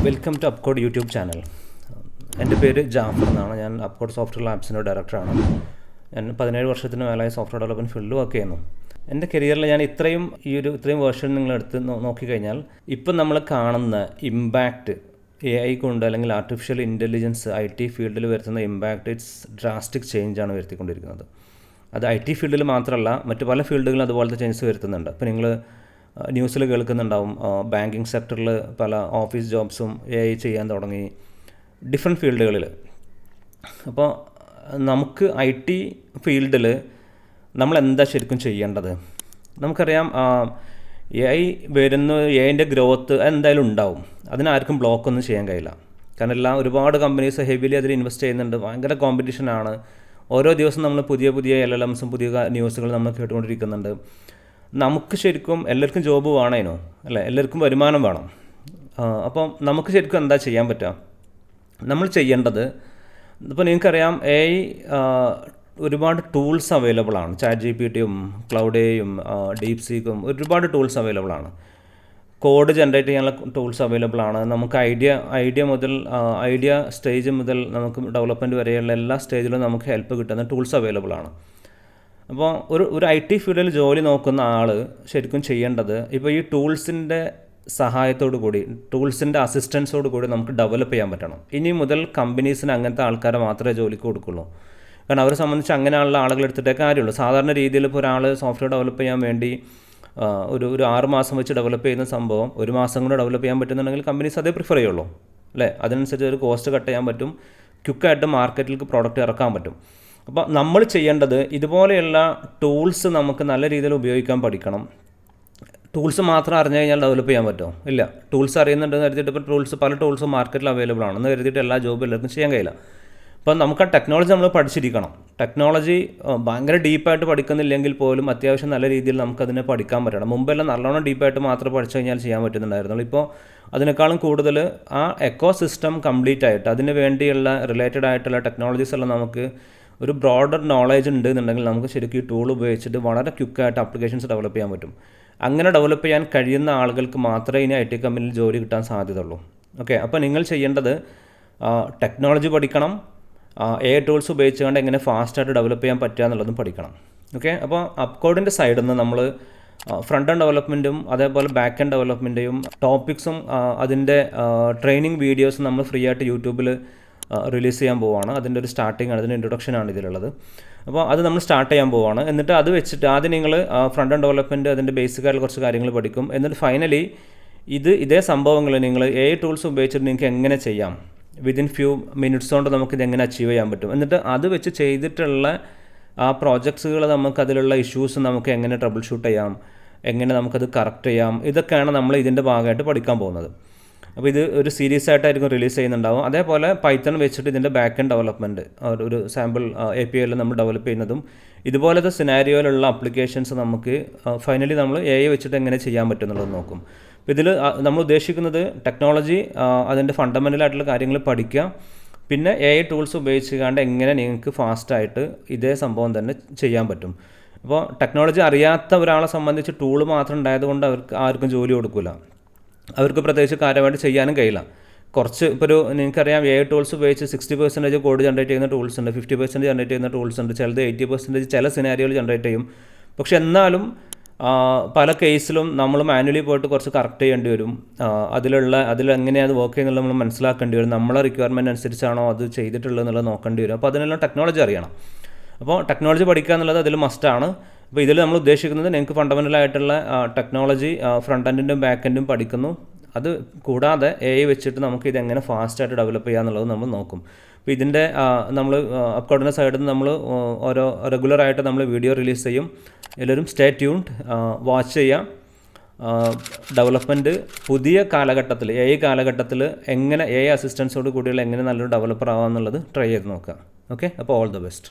Welcome to upcode YouTube channel. എൻ്റെ പേര് ജാഫർ എന്നാണ്. ഞാൻ അപ്കോഡ് സോഫ്റ്റ്വെയർ ലാബ്സിൻ്റെ ഡയറക്ടറാണ്. ഞാൻ 17 വർഷത്തിന് മേലായി സോഫ്റ്റ്വെയർ ഡെവലപ്മെൻറ്റ് ഫീൽഡിൽ വർക്ക് ചെയ്യുന്നു. എൻ്റെ കരിയറിൽ ഞാൻ ഇത്രയും വേർഷൻ നിങ്ങളെടുത്ത് നോക്കിക്കഴിഞ്ഞാൽ ഇപ്പം നമ്മൾ കാണുന്ന ഇമ്പാക്റ്റ് AI കൊണ്ട് അല്ലെങ്കിൽ ആർട്ടിഫിഷ്യൽ ഇൻ്റലിജൻസ് IT ഫീൽഡിൽ വരുത്തുന്ന ഇമ്പാക്റ്റ് ഇറ്റ്സ് ഡ്രാസ്റ്റിക് ചേഞ്ചാണ് വരുത്തിക്കൊണ്ടിരിക്കുന്നത്. അത് IT ഫീൽഡിൽ മാത്രമല്ല, മറ്റ് പല ഫീൽഡുകളും അതുപോലത്തെ ചേഞ്ചസ് വരുത്തുന്നുണ്ട്. ഇപ്പോൾ നിങ്ങൾ ന്യൂസിൽ കേൾക്കുന്നുണ്ടാവും, ബാങ്കിങ് സെക്ടറിൽ പല ഓഫീസ് ജോബ്സും AI ചെയ്യാൻ തുടങ്ങി, ഡിഫറെൻറ്റ് ഫീൽഡുകളിൽ. അപ്പോൾ നമുക്ക് IT ഫീൽഡിൽ നമ്മൾ എന്താ ശരിക്കും ചെയ്യേണ്ടത്? നമുക്കറിയാം AI വരുന്ന AIൻ്റെ ഗ്രോത്ത് എന്തായാലും ഉണ്ടാവും. അതിനാർക്കും ബ്ലോക്കൊന്നും ചെയ്യാൻ കഴിയില്ല. കാരണം ഒരുപാട് കമ്പനീസ് ഹെവിലി അതിൽ ഇൻവെസ്റ്റ് ചെയ്യുന്നുണ്ട്. ഭയങ്കര കോമ്പറ്റീഷനാണ്. ഓരോ ദിവസം നമ്മൾ പുതിയ LLMസും പുതിയ ന്യൂസുകൾ നമ്മൾ കേട്ടുകൊണ്ടിരിക്കുന്നുണ്ട്. നമുക്ക് ശരിക്കും എല്ലാവർക്കും ജോബ് വേണേനോ അല്ലേ? എല്ലാവർക്കും വരുമാനം വേണം. അപ്പം നമുക്ക് ശരിക്കും എന്താ ചെയ്യാൻ പറ്റുക? നമ്മൾ ചെയ്യേണ്ടത്, ഇപ്പോൾ നിങ്ങൾക്കറിയാം AI ഒരുപാട് ടൂൾസ് അവൈലബിൾ ആണ്. ChatGPTയും ക്ലൗഡേയും ഡീപ്സീക്കും ഒരുപാട് ടൂൾസ് അവൈലബിൾ ആണ്. കോഡ് ജനറേറ്റ് ചെയ്യാനുള്ള ടൂൾസ് അവൈലബിൾ ആണ്. നമുക്ക് ഐഡിയ സ്റ്റേജ് മുതൽ നമുക്ക് ഡെവലപ്മെൻറ്റ് വരെയുള്ള എല്ലാ സ്റ്റേജിലും നമുക്ക് ഹെൽപ്പ് കിട്ടുന്ന ടൂൾസ് അവൈലബിൾ ആണ്. അപ്പോൾ ഒരു IT ഫീൽഡിൽ ജോലി നോക്കുന്ന ആൾ ശരിക്കും ചെയ്യേണ്ടത്, ഇപ്പോൾ ഈ ടൂൾസിൻ്റെ സഹായത്തോടു കൂടി, ടൂൾസിൻ്റെ അസിസ്റ്റൻസോട് കൂടി നമുക്ക് ഡെവലപ്പ് ചെയ്യാൻ പറ്റണം. ഇനി മുതൽ കമ്പനീസിന് അങ്ങനത്തെ ആൾക്കാരെ മാത്രമേ ജോലിക്ക് കൊടുക്കുള്ളൂ. കാരണം അവരെ സംബന്ധിച്ച് അങ്ങനെയുള്ള ആളുകൾ എടുത്തിട്ടേ കാര്യമുള്ളൂ. സാധാരണ രീതിയിൽ ഇപ്പോൾ ഒരാൾ സോഫ്റ്റ്വെയർ ഡെവലപ്പ് ചെയ്യാൻ വേണ്ടി ഒരു 6 മാസം വെച്ച് ഡെവലപ്പ് ചെയ്യുന്ന സംഭവം 1 മാസം കൊണ്ട് ഡെവലപ്പ് ചെയ്യാൻ പറ്റുന്നുണ്ടെങ്കിൽ കമ്പനീസ് അതേ പ്രിഫർ ചെയ്യുള്ളൂ അല്ലേ? അതിനനുസരിച്ച് ഒരു കോസ്റ്റ് കട്ട് ചെയ്യാൻ പറ്റും, ക്വിക്കായിട്ട് മാർക്കറ്റിലേക്ക് പ്രോഡക്റ്റ് ഇറക്കാൻ പറ്റും. അപ്പോൾ നമ്മൾ ചെയ്യേണ്ടത്, ഇതുപോലെയുള്ള ടൂൾസ് നമുക്ക് നല്ല രീതിയിൽ ഉപയോഗിക്കാൻ പഠിക്കണം. ടൂൾസ് മാത്രം അറിഞ്ഞു കഴിഞ്ഞാൽ ഡെവലപ്പ് ചെയ്യാൻ പറ്റുമോ? ഇല്ല. ടൂൾസ് അറിയുന്നുണ്ടെന്ന് കരുതിയിട്ട് ഇപ്പോൾ പല ടൂൾസും മാർക്കറ്റിൽ അവൈലബിൾ ആണെന്ന് കരുതിയിട്ട് എല്ലാ ജോബും എല്ലാവർക്കും ചെയ്യാൻ കഴിയില്ല. അപ്പോൾ നമുക്ക് ആ ടെക്നോളജി നമ്മൾ പഠിച്ചിരിക്കണം. ടെക്നോളജി ഭയങ്കര ഡീപ്പായിട്ട് പഠിക്കുന്നില്ലെങ്കിൽ പോലും അത്യാവശ്യം നല്ല രീതിയിൽ നമുക്കതിനെ പഠിക്കാൻ പറ്റണം. മുമ്പെല്ലാം നല്ലോണം ഡീപ്പായിട്ട് മാത്രം പഠിച്ചു കഴിഞ്ഞാൽ ചെയ്യാൻ പറ്റുന്നുണ്ടായിരുന്നുള്ളൂ. ഇപ്പോൾ അതിനേക്കാളും കൂടുതൽ ആ എക്കോ സിസ്റ്റം കംപ്ലീറ്റ് ആയിട്ട് അതിന് വേണ്ടിയുള്ള റിലേറ്റഡ് ആയിട്ടുള്ള ടെക്നോളജീസ് എല്ലാം നമുക്ക് ഒരു ബ്രോഡർ നോളേജ് ഉണ്ട് എന്നുണ്ടെങ്കിൽ നമുക്ക് ശരിക്കും ഈ ടൂൾ ഉപയോഗിച്ചിട്ട് വളരെ ക്വിക്കായിട്ട് ആപ്ലിക്കേഷൻസ് ഡെവലപ്പ് ചെയ്യാൻ പറ്റും. അങ്ങനെ ഡെവലപ്പ് ചെയ്യാൻ കഴിയുന്ന ആളുകൾക്ക് മാത്രമേ ഇനി IT കമ്പനിയിൽ ജോലി കിട്ടാൻ സാധ്യതയുള്ളൂ. ഓക്കെ, അപ്പോൾ നിങ്ങൾ ചെയ്യേണ്ടത് ടെക്നോളജി പഠിക്കണം, AI ടൂൾസ് ഉപയോഗിച്ചുകൊണ്ട് എങ്ങനെ ഫാസ്റ്റായിട്ട് ഡെവലപ്പ് ചെയ്യാൻ പറ്റുക എന്നുള്ളതും പഠിക്കണം. ഓക്കെ, അപ്പോൾ അപ്കോഡിൻ്റെ സൈഡിൽ നിന്ന് നമ്മൾ ഫ്രണ്ട് എൻഡ് ഡെവലപ്മെൻറ്റും അതേപോലെ ബാക്ക് എൻഡ് ഡെവലപ്മെൻറ്റേയും ടോപ്പിക്സും അതിൻ്റെ ട്രെയിനിങ് വീഡിയോസും നമ്മൾ ഫ്രീ ആയിട്ട് യൂട്യൂബിൽ റിലീസ് ചെയ്യാൻ പോവുകയാണ്. അതിൻ്റെ ഒരു സ്റ്റാർട്ടിങ്ങാണ്, അതിൻ്റെ ഇൻട്രൊഡക്ഷനാണ് ഇതിലുള്ളത്. അപ്പോൾ അത് നമ്മൾ സ്റ്റാർട്ട് ചെയ്യാൻ പോവുകയാണ്. എന്നിട്ട് അത് വെച്ചിട്ട് ആദ്യം നിങ്ങൾ ഫ്രണ്ട് എൻഡ് ഡെവലപ്മെൻറ്റ് അതിൻ്റെ ബേസിക്കായിട്ട് കുറച്ച് കാര്യങ്ങൾ പഠിക്കും. എന്നിട്ട് ഫൈനലി ഇതേ സംഭവങ്ങൾ നിങ്ങൾ AI ടൂൾസ് ഉപയോഗിച്ചിട്ട് നിങ്ങൾക്ക് എങ്ങനെ ചെയ്യാം, വിതിൻ ഫ്യൂ മിനിറ്റ്സ് കൊണ്ട് നമുക്കിത് എങ്ങനെ അച്ചീവ് ചെയ്യാൻ പറ്റും, എന്നിട്ട് അത് വെച്ച് ചെയ്തിട്ടുള്ള ആ പ്രോജക്ട്സുകൾ നമുക്കതിലുള്ള ഇഷ്യൂസ് നമുക്ക് എങ്ങനെ ട്രബിൾ ഷൂട്ട് ചെയ്യാം, എങ്ങനെ നമുക്കത് കറക്റ്റ് ചെയ്യാം, ഇതൊക്കെയാണ് നമ്മൾ ഇതിൻ്റെ ഭാഗമായിട്ട് പഠിക്കാൻ പോകുന്നത്. അപ്പോൾ ഇത് ഒരു സീരീസ് ആയിട്ടായിരിക്കും റിലീസ് ചെയ്യുന്നുണ്ടാവും. അതേപോലെ പൈത്തൺ വെച്ചിട്ട് ഇതിൻ്റെ ബാക്ക് എൻഡ് ഡെവലപ്മെൻറ്റ് ഒരു സാമ്പിൾ API നമ്മൾ ഡെവലപ്പ് ചെയ്യുന്നതും ഇതുപോലത്തെ സിനാരിയോയിലുള്ള അപ്ലിക്കേഷൻസ് നമുക്ക് ഫൈനലി നമ്മൾ AI വെച്ചിട്ട് എങ്ങനെ ചെയ്യാൻ പറ്റും എന്നുള്ളത് നോക്കും. അപ്പോൾ ഇതിൽ നമ്മൾ ഉദ്ദേശിക്കുന്നത് ടെക്നോളജി അതിൻ്റെ ഫണ്ടമെൻ്റലായിട്ടുള്ള കാര്യങ്ങൾ പഠിക്കുക, പിന്നെ AI ടൂൾസ് ഉപയോഗിച്ചുകൊണ്ട് എങ്ങനെ നിങ്ങൾക്ക് ഫാസ്റ്റായിട്ട് ഇതേ സംഭവം തന്നെ ചെയ്യാൻ പറ്റും. അപ്പോൾ ടെക്നോളജി അറിയാത്ത ഒരാളെ സംബന്ധിച്ച് ടൂൾ മാത്രം ഉണ്ടായതുകൊണ്ട് അവർക്ക് ആർക്കും ജോലി കൊടുക്കില്ല. അവർക്ക് പ്രത്യേകിച്ച് കാര്യമായിട്ട് ചെയ്യാനും കഴിയില്ല. ഇപ്പോൾ നിങ്ങൾക്കറിയാം AI ടൂൾസ് ഉപയോഗിച്ച് 60% കോഡ് ജനറേറ്റ് ചെയ്യുന്ന ടൂൾസ് ഉണ്ട്, 50% ജനറേറ്റ് ചെയ്യുന്ന ടൂൾസ് ഉണ്ട്, ചിലത് 80% ചില സിനാരിയോയിൽ ജനറേറ്റ് ചെയ്യും. പക്ഷെ എന്നാലും പല കേസിലും നമ്മൾ മാനുവലി പോയിട്ട് കുറച്ച് കറക്റ്റ് ചെയ്യേണ്ടി വരും. അതിലെങ്ങനെയാണ് അത് വർക്ക് ചെയ്യുന്നത് നമ്മൾ മനസ്സിലാക്കേണ്ടി വരും. നമ്മളെ റിക്വയർമെൻറ്റ് അനുസരിച്ചാണോ അത് ചെയ്തിട്ടുള്ളത് എന്നുള്ളത് നോക്കേണ്ടി വരും. അപ്പോൾ അതിനെല്ലാം ടെക്നോളജി അറിയണം. അപ്പോൾ ടെക്നോളജി പഠിക്കുക എന്നുള്ളത് അതിൽ മസ്റ്റാണ്. അപ്പോൾ ഇതിൽ നമ്മൾ ഉദ്ദേശിക്കുന്നത് നിങ്ങൾക്ക് ഫണ്ടമെൻ്റലായിട്ടുള്ള ടെക്നോളജി ഫ്രണ്ട് എൻഡിൻ്റെയും ബാക്ക് എൻഡും പഠിക്കുന്നു. അത് കൂടാതെ AI വെച്ചിട്ട് നമുക്ക് ഇതെങ്ങനെ ഫാസ്റ്റായിട്ട് ഡെവലപ്പ് ചെയ്യുക എന്നുള്ളത് നമ്മൾ നോക്കും. അപ്പോൾ ഇതിൻ്റെ നമ്മൾ അപ്കോഡിൻ്റെ സൈഡിൽ നിന്ന് നമ്മൾ റെഗുലറായിട്ട് നമ്മൾ വീഡിയോ റിലീസ് ചെയ്യും. എല്ലാവരും സ്റ്റേ ട്യൂൺഡ്, വാച്ച് ചെയ്യാം. ഡെവലപ്മെൻറ്റ് പുതിയ കാലഘട്ടത്തിൽ AI കാലഘട്ടത്തിൽ എങ്ങനെ AI അസിസ്റ്റൻസോട് കൂടിയുള്ള എങ്ങനെ നല്ലൊരു ഡെവലപ്പർ ആവാമെന്നുള്ളത് ട്രൈ ചെയ്ത് നോക്കുക. ഓക്കെ, അപ്പോൾ ഓൾ ദ ബെസ്റ്റ്.